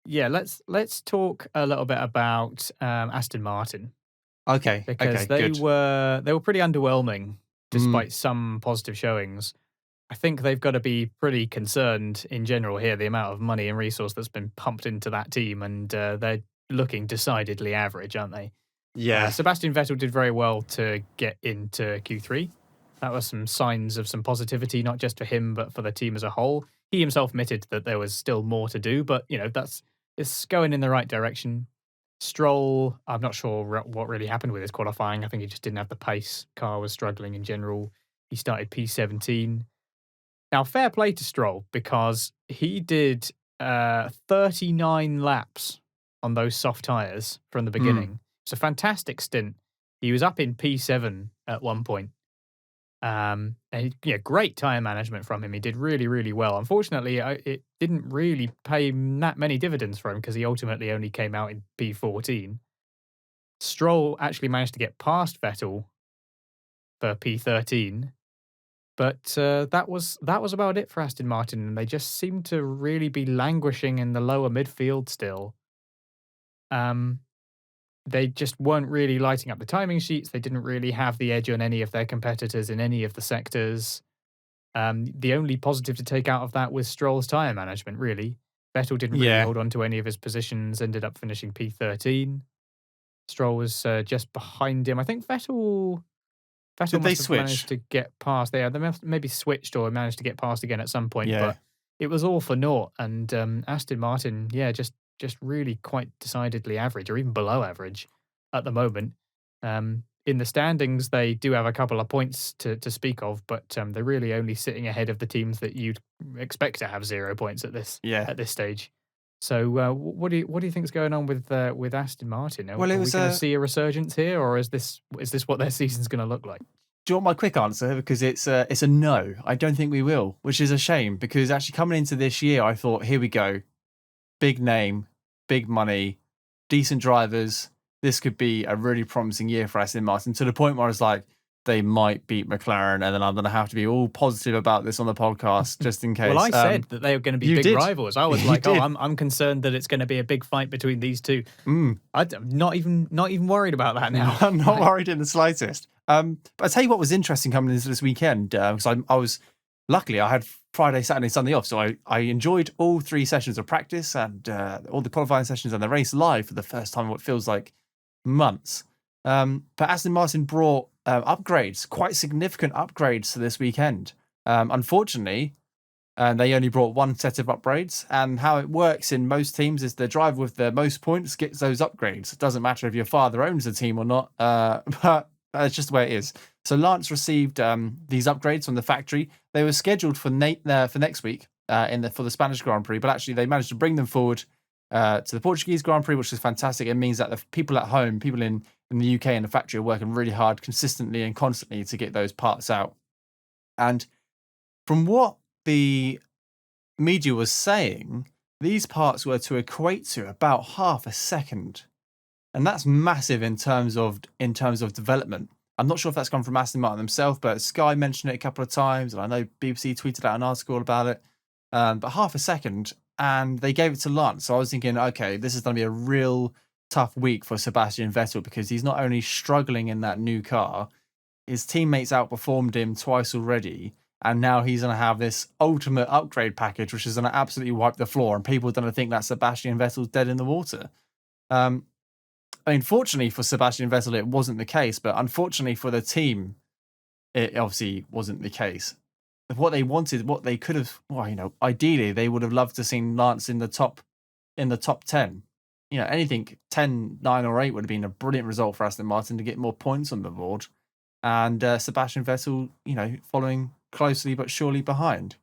Yeah, let's talk a little bit about Aston Martin Okay, because okay, they good. were pretty underwhelming Mm, despite some positive showings. I think they've got to be pretty concerned in general here, the amount of money and resource that's been pumped into that team, and they're looking decidedly average, aren't they? yeah. Sebastian Vettel did very well to get into Q3. That was some signs of some positivity, not just for him, but for the team as a whole. He himself admitted that there was still more to do, but it's going in the right direction. Stroll, I'm not sure what really happened with his qualifying. I think he just didn't have the pace. Car was struggling in general. He started P17. Now, fair play to Stroll because he did 39 laps on those soft tyres from the Mm. beginning. It's a fantastic stint. He was up in P7 at one point. Yeah, great tyre management from him. He did really, really well. Unfortunately, it didn't really pay that many dividends for him because he ultimately only came out in P14. Stroll actually managed to get past Vettel for P13, but that was about it for Aston Martin, and they just seem to really be languishing in the lower midfield still. Um, they just weren't really lighting up the timing sheets. They didn't really have the edge on any of their competitors in any of the sectors. The only positive to take out of that was Stroll's tyre management, really. Vettel didn't really Yeah. hold on to any of his positions, ended up finishing P13. Stroll was just behind him. I think Vettel Did they must have managed switch? to get past there. They maybe switched or managed to get past again at some point, Yeah. but it was all for naught. And Aston Martin, yeah, just really quite decidedly average or even below average at the moment. In the standings, they do have a couple of points to speak of, but they're really only sitting ahead of the teams that you'd expect to have 0 points Yeah. at this stage. So, what do you think is going on with Aston Martin? Are, Well, it are we was going to a. see a resurgence here, or is this what their season's going to look like? Do you want my quick answer? Because it's a no. I don't think we will, which is a shame. Because actually coming into this year, I thought, here we go, big name, big money, decent drivers. This could be a really promising year for Aston Martin, to the point where I was like, they might beat McLaren, and then I'm going to have to be all positive about this on the Mm. the just in Well, I case. said that they were going to be You big did, rivals. I was you like, "Oh, did. I'm concerned that it's going to be a big fight between these two." Mm. I'm not even worried about that now. I'm not Like, worried in the slightest. But I tell you what was interesting coming into this weekend, because I was luckily I had Friday, Saturday, Sunday off, so I enjoyed all 3 sessions of practice and all the qualifying sessions and the race live for the first time in what feels like months. But Aston Martin brought upgrades, quite significant upgrades to this weekend. Unfortunately, and they only brought one set of upgrades. And how it works in most teams is the driver with the most points gets those upgrades. It doesn't matter if your father owns the team or not, but that's just the way it is. So Lance received these upgrades from the factory. They were scheduled for for next week for the Spanish Grand Prix, but actually they managed to bring them forward to the Portuguese Grand Prix, which is fantastic. It means that the people at home, people in the UK and the factory, are working really hard, consistently and constantly to get those parts out. And from what the media was saying, these parts were to equate to about half a second, and that's massive in terms of development. I'm not sure if that's come from Aston Martin themselves, but Sky mentioned it a couple of times, and I know BBC tweeted out an article about it. But half a second, and they gave it to Lance. So I was thinking, okay, this is going to be a real tough week for Sebastian Vettel because he's not only struggling in that new car, his teammates outperformed him twice already, and now he's going to have this ultimate upgrade package, which is going to absolutely wipe the floor, and people are going to think that Sebastian Vettel's dead in the water. Um, I mean, fortunately for Sebastian Vettel, it wasn't the case, but unfortunately for the team, it obviously wasn't the case. What they wanted, what they could have, well, ideally they would have loved to seen Lance in the top 10. Anything 10, 9, or 8 would have been a brilliant result for Aston Martin to get more points on the board, and Sebastian Vettel, following closely but surely behind.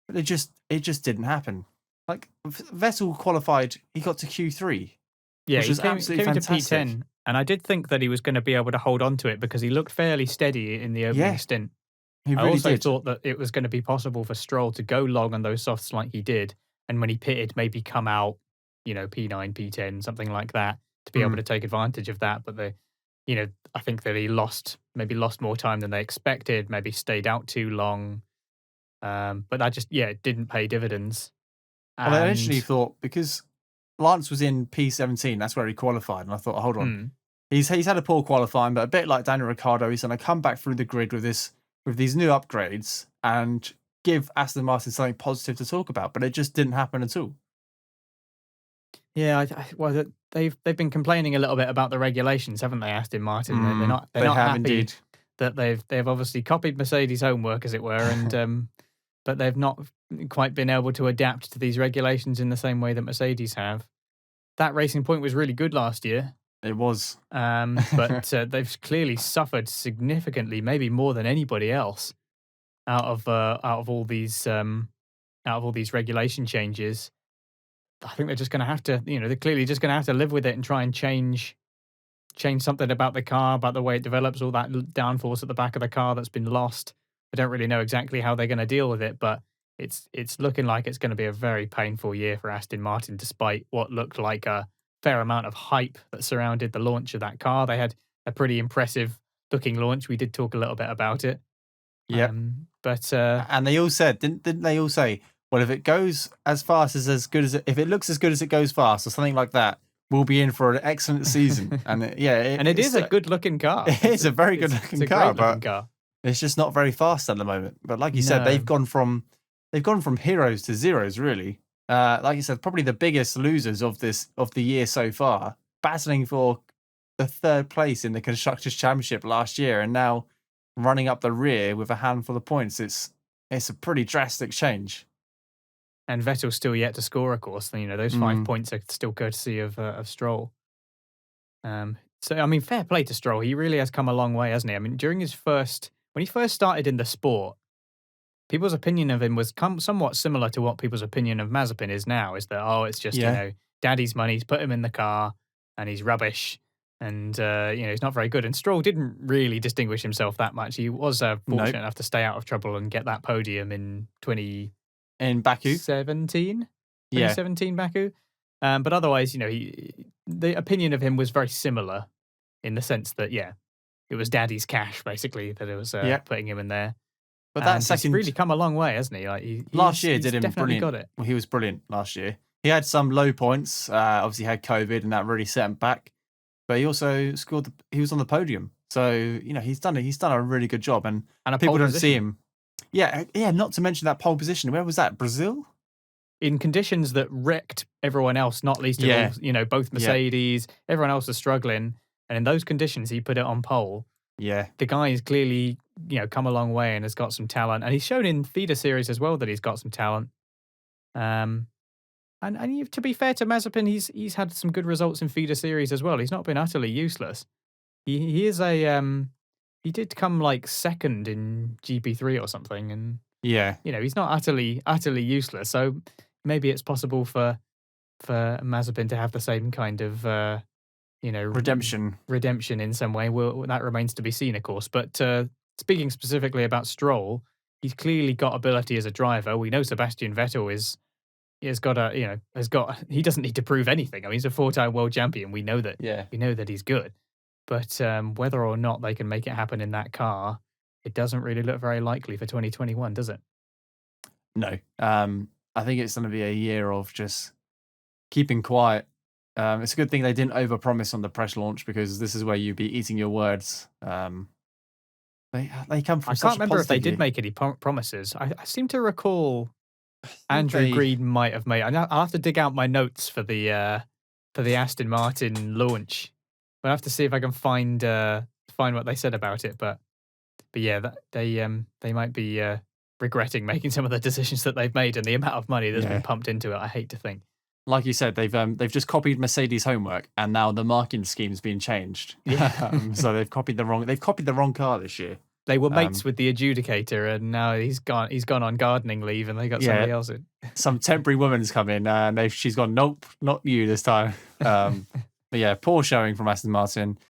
But it just didn't happen. Like Vettel qualified, he got to Q3, yeah, which he was came absolutely came into fantastic. P10, and I did think that he was going to be able to hold on to it because he looked fairly steady in the opening Yeah, stint. he I really also did. thought that it was going to be possible for Stroll to go long on those softs like he did, and when he pitted, maybe come out, P9, P10, something like that, to be able Mm. to take advantage of that. But I think that he maybe lost more time than they expected, maybe stayed out too long. But that just, yeah, it didn't pay dividends. Well, I initially And thought because Lance was in P17. That's where he qualified, and I thought, hold on, Hmm. he's had a poor qualifying, but a bit like Daniel Ricciardo, he's going to come back through the grid with these new upgrades and give Aston Martin something positive to talk about. But it just didn't happen at all. Yeah, well, they've been complaining a little bit about the regulations, haven't they, Aston Martin? They're They not have happy indeed. that they've obviously copied Mercedes' homework, as it were, and but they've not quite been able to adapt to these regulations in the same way that Mercedes have. That Racing Point was really good last year, It was. but they've clearly suffered significantly, maybe more than anybody else, out of all these regulation changes. I think they're just going to have to, they're clearly just going to have to live with it and try and change something about the car, about the way it develops, all that downforce at the back of the car that's been lost. I don't really know exactly how they're going to deal with it, but it's looking like it's going to be a very painful year for Aston Martin, despite what looked like a fair amount of hype that surrounded the launch of that car. They had a pretty impressive looking launch. We did talk a little bit about it. Yep. But and they all said, didn't they all say, well, if it goes as fast as good as if it looks as good as it goes fast, or something like that, we'll be in for an excellent season. And it is a good looking car. It is a very good looking car, but it's just not very fast at the moment. But like you said, they've gone from heroes to zeros, really. Like you said, probably the biggest losers of the year so far, battling for the third place in the Constructors' Championship last year, and now running up the rear with a handful of points. It's a pretty drastic change. And Vettel's still yet to score, of course. Those 5 points are still courtesy of Stroll. So, I mean, fair play to Stroll. He really has come a long way, hasn't he? I mean, when he first started in the sport, people's opinion of him was somewhat similar to what people's opinion of Mazepin is now, is that, it's just, daddy's money's put him in the car and he's rubbish and, he's not very good. And Stroll didn't really distinguish himself that much. He was fortunate enough to stay out of trouble and get that podium in in Baku 2017 Baku. But otherwise, the opinion of him was very similar in the sense that, it was daddy's cash, basically, that it was putting him in there. But that second, he's really come a long way, hasn't he? Like last year did him definitely brilliant. Got it. Well, he was brilliant last year. He had some low points. Obviously, had COVID, and that really set him back. But he also scored. He was on the podium, so he's done a really good job, and people don't see him. Yeah. Not to mention that pole position. Where was that? Brazil? In conditions that wrecked everyone else, not least of all, both Mercedes, everyone else was struggling. And in those conditions, he put it on pole. Yeah. The guy has clearly, come a long way and has got some talent. And he's shown in feeder series as well that he's got some talent. And to be fair to Mazepin, he's had some good results in feeder series as well. He's not been utterly useless. He is he did come like second in GP3 or something, and he's not utterly useless. So maybe it's possible for Mazepin to have the same kind of redemption in some way. Well, that remains to be seen, of course. But speaking specifically about Stroll, he's clearly got ability as a driver. We know Sebastian Vettel he doesn't need to prove anything. I mean, he's a 4-time world champion. We know that. We know that he's good. But whether or not they can make it happen in that car, it doesn't really look very likely for 2021, does it? No. I think it's going to be a year of just keeping quiet. It's a good thing they didn't overpromise on the press launch, because this is where you'd be eating your words. They come from. I can't remember if they did make any promises. I seem to recall Andrew Green might have made. I'll have to dig out my notes for the Aston Martin launch. I'll have to see if I can find what they said about it. But yeah, they might be regretting making some of the decisions that they've made and the amount of money that's been pumped into it. I hate to think. Like you said, they've just copied Mercedes' homework, and now the marketing scheme's been changed. So they've copied the wrong car this year. They were mates with the adjudicator, and now he's gone on gardening leave, and they got somebody else in. Some temporary woman's come in, and she's gone, nope, not you this time. But yeah, poor showing from Aston Martin.